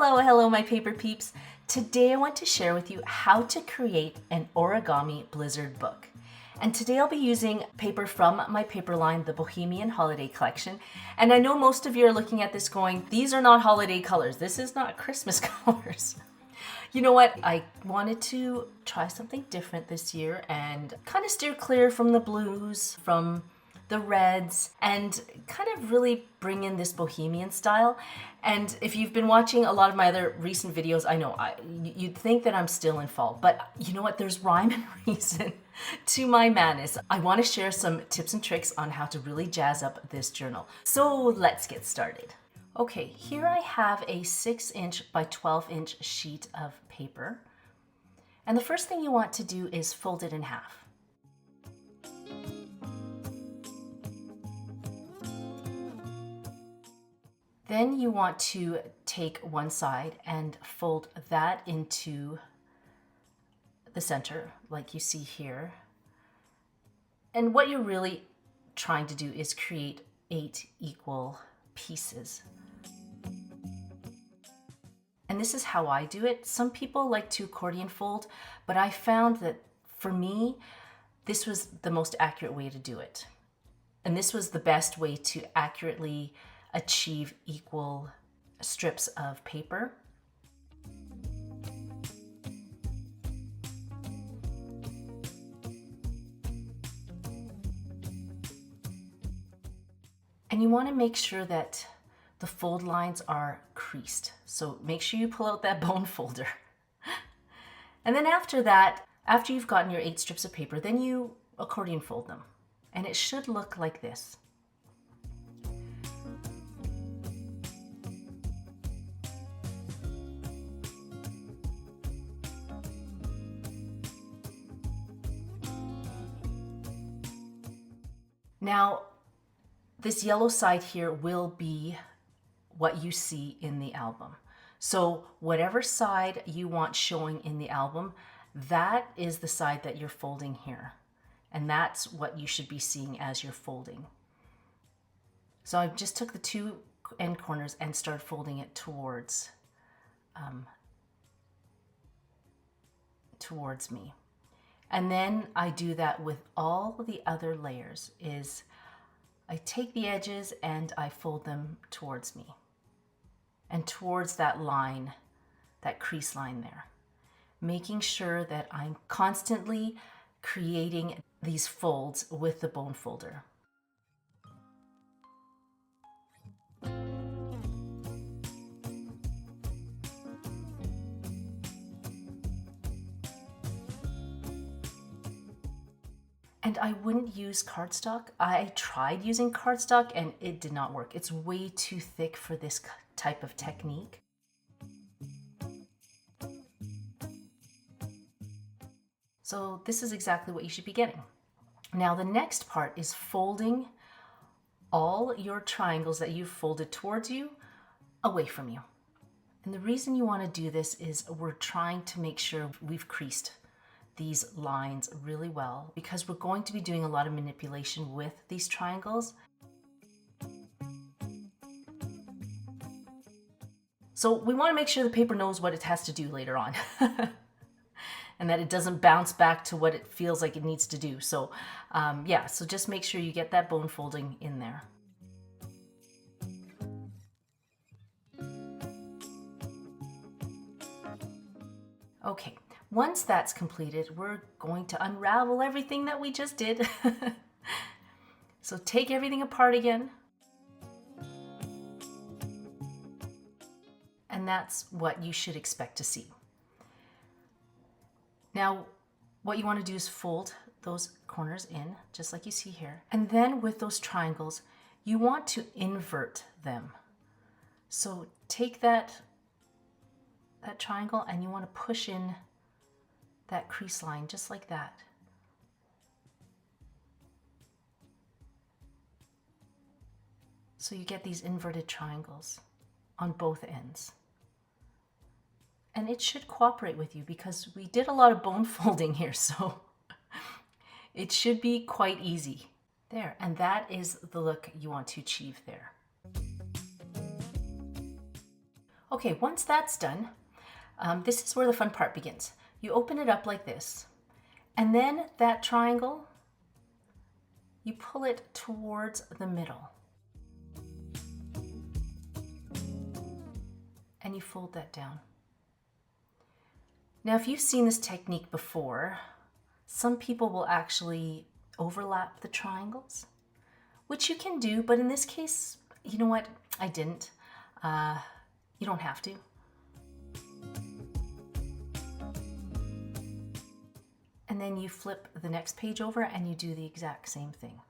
Hello, my paper peeps. Today I want to share with you how to create an origami blizzard book. And today I'll be using paper from my paper line, the Bohemian Holiday Collection. And I know most of you are looking at this going, these are not holiday colors. This is not Christmas colors. You know what? I wanted to try something different this year and kind of steer clear from the blues, from the reds, and kind of really bring in this bohemian style. And if you've been watching a lot of my other recent videos, I know you'd think that I'm still in fall, but you know what? There's rhyme and reason to my madness. I want to share some tips and tricks on how to really jazz up this journal. So let's get started. Okay, here I have a 6-inch by 12-inch sheet of paper. And the first thing you want to do is fold it in half. Then you want to take one side and fold that into the center, like you see here. And what you're really trying to do is create 8 equal pieces. And this is how I do it. Some people like to accordion fold, but I found that for me, this was the most accurate way to do it. And this was the best way to accurately achieve equal strips of paper. And you want to make sure that the fold lines are creased. So make sure you pull out that bone folder. And then after that, after you've gotten your 8 strips of paper, then you accordion fold them. And it should look like this. Now, this yellow side here will be what you see in the album. So whatever side you want showing in the album, that is the side that you're folding here. And that's what you should be seeing as you're folding. So I just took the 2 end corners and started folding it towards me. And then I do that with all the other layers. Is I take the edges and I fold them towards me and towards that line, that crease line there, making sure that I'm constantly creating these folds with the bone folder. And I wouldn't use cardstock. I tried using cardstock and it did not work. It's way too thick for this type of technique. So this is exactly what you should be getting. Now the next part is folding all your triangles that you've folded towards you away from you. And the reason you want to do this is we're trying to make sure we've creased these lines really well, because we're going to be doing a lot of manipulation with these triangles. So we want to make sure the paper knows what it has to do later on and that it doesn't bounce back to what it feels like it needs to do. So yeah, so just make sure you get that bone folding in there. Okay. Once that's completed, we're going to unravel everything that we just did. So take everything apart again. And that's what you should expect to see. Now, what you want to do is fold those corners in, just like you see here. And then with those triangles, you want to invert them. So take that triangle and you want to push in that crease line just like that. So you get these inverted triangles on both ends. And it should cooperate with you because we did a lot of bone folding here, so it should be quite easy. There, and that is the look you want to achieve there. Okay, once that's done, this is where the fun part begins. You open it up like this, and then that triangle, you pull it towards the middle. And you fold that down. Now, if you've seen this technique before, some people will actually overlap the triangles, which you can do, but in this case, you know what? I didn't. You don't have to. And then you flip the next page over and you do the exact same thing.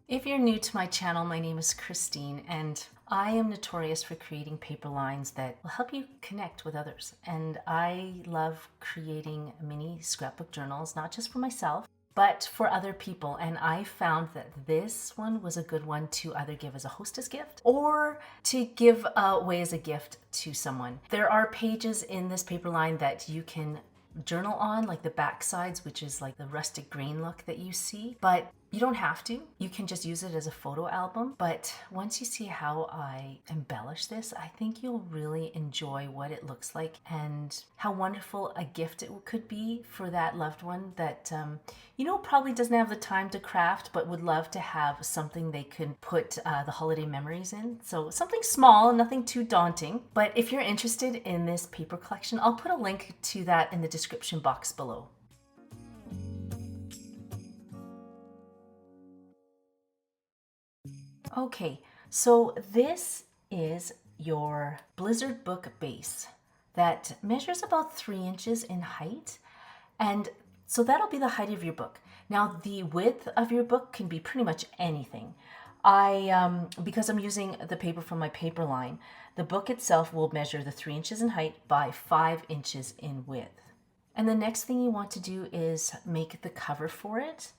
If you're new to my channel, my name is Christine, and I am notorious for creating paper lines that will help you connect with others. And I love creating mini scrapbook journals, not just for myself, but for other people. And I found that this one was a good one to either give as a hostess gift or to give away as a gift to someone. There are pages in this paper line that you can journal on, like the back sides, which is like the rustic green look that you see, but you don't have to. You can just use it as a photo album. But once you see how I embellish this, I think you'll really enjoy what it looks like and how wonderful a gift it could be for that loved one that, probably doesn't have the time to craft, but would love to have something they can put the holiday memories in. So something small, nothing too daunting. But if you're interested in this paper collection, I'll put a link to that in the description box below. Okay, so this is your Blizzard book base that measures about 3 inches in height. And so that'll be the height of your book. Now the width of your book can be pretty much anything. Because I'm using the paper from my paper line, the book itself will measure the 3 inches in height by 5 inches in width. And the next thing you want to do is make the cover for it.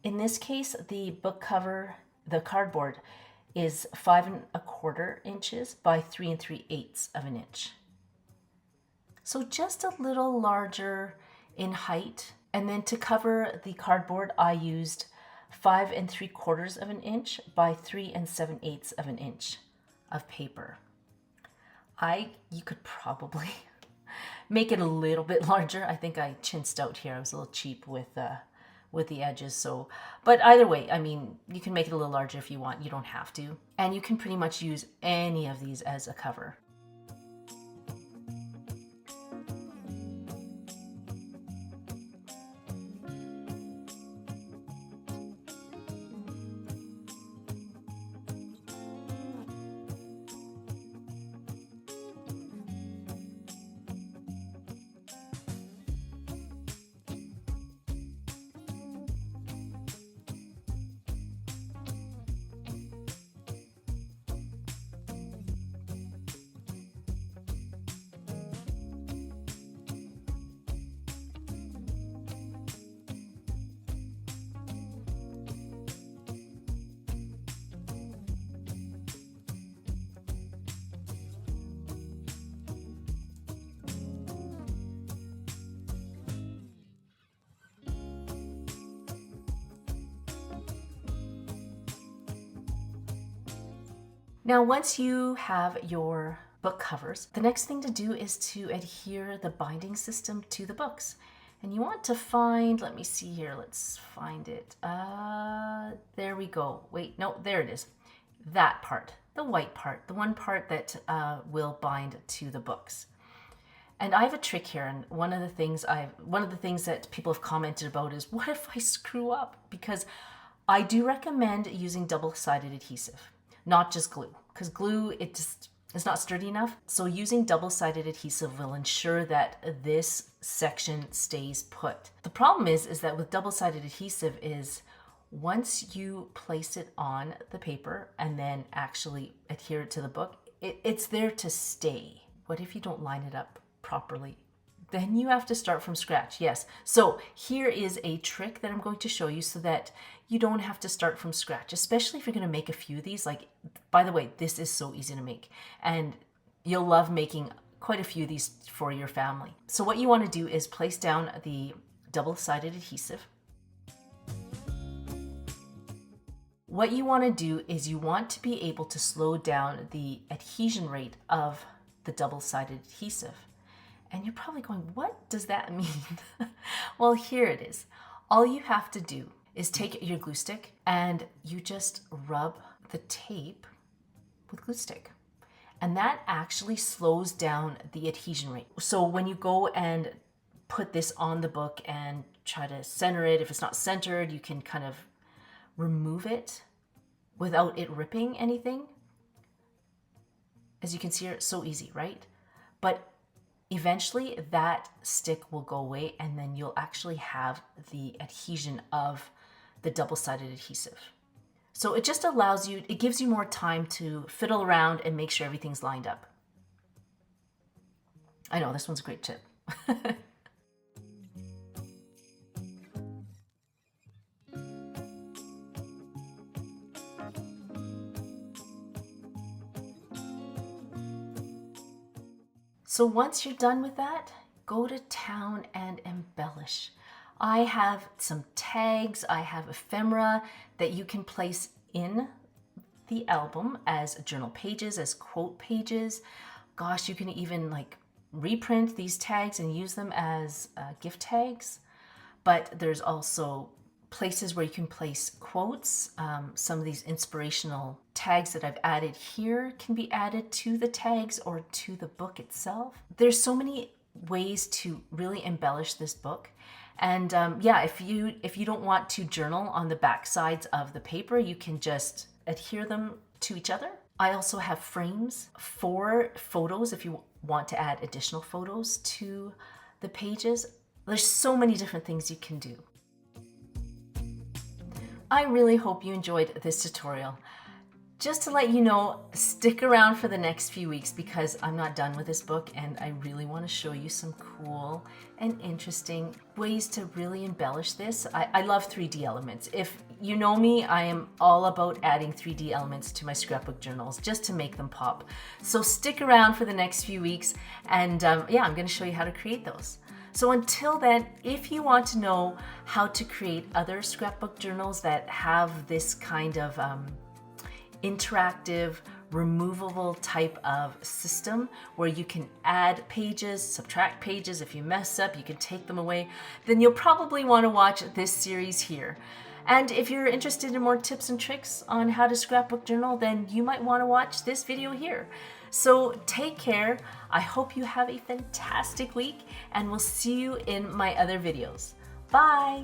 In this case, the book cover, the cardboard, is 5¼ inches by 3 3/8 of an inch. So just a little larger in height. And then to cover the cardboard, I used 5 3/4 of an inch by 3 7/8 of an inch of paper. You could probably make it a little bit larger. I think I chinsed out here. I was a little cheap with the edges. So, but either way, I mean, you can make it a little larger if you want. You don't have to. And you can pretty much use any of these as a cover. Now, once you have your book covers, the next thing to do is to adhere the binding system to the books. And you want to find, let me see here, let's find it. There we go. Wait, no, there it is. That part, the white part, the one part that will bind to the books. And I have a trick here, and one of the things that people have commented about is, what if I screw up? Because I do recommend using double-sided adhesive, not just glue, because glue, it's not sturdy enough. So using double-sided adhesive will ensure that this section stays put. The problem is that with double-sided adhesive is once you place it on the paper and then actually adhere it to the book, it's there to stay. What if you don't line it up properly? Then you have to start from scratch. Yes. So here is a trick that I'm going to show you so that you don't have to start from scratch, especially if you're going to make a few of these. Like, by the way, this is so easy to make, and you'll love making quite a few of these for your family. So what you want to do is place down the double-sided adhesive. What you want to do is you want to be able to slow down the adhesion rate of the double-sided adhesive. And you're probably going, what does that mean? Well, here it is. All you have to do is take your glue stick and you just rub the tape with glue stick. And that actually slows down the adhesion rate. So when you go and put this on the book and try to center it, if it's not centered, you can kind of remove it without it ripping anything. As you can see, it's so easy, right? But eventually that stick will go away and then you'll actually have the adhesion of the double-sided adhesive. So it just allows you, it gives you more time to fiddle around and make sure everything's lined up. I know, this one's a great tip. So once you're done with that, go to town and embellish. I have some tags, I have ephemera that you can place in the album as journal pages, as quote pages. Gosh, you can even like reprint these tags and use them as gift tags. But there's also places where you can place quotes. Some of these inspirational tags that I've added here can be added to the tags or to the book itself. There's so many ways to really embellish this book. And yeah, if you don't want to journal on the back sides of the paper, you can just adhere them to each other. I also have frames for photos if you want to add additional photos to the pages. There's so many different things you can do. I really hope you enjoyed this tutorial. Just to let you know, stick around for the next few weeks because I'm not done with this book and I really want to show you some cool and interesting ways to really embellish this. I love 3D elements. If you know me, I am all about adding 3D elements to my scrapbook journals just to make them pop. So stick around for the next few weeks and yeah, I'm going to show you how to create those. So until then, if you want to know how to create other scrapbook journals that have this kind of interactive, removable type of system where you can add pages, subtract pages. If you mess up, you can take them away. Then you'll probably want to watch this series here. And if you're interested in more tips and tricks on how to scrapbook journal, then you might want to watch this video here. So take care. I hope you have a fantastic week and we'll see you in my other videos. Bye.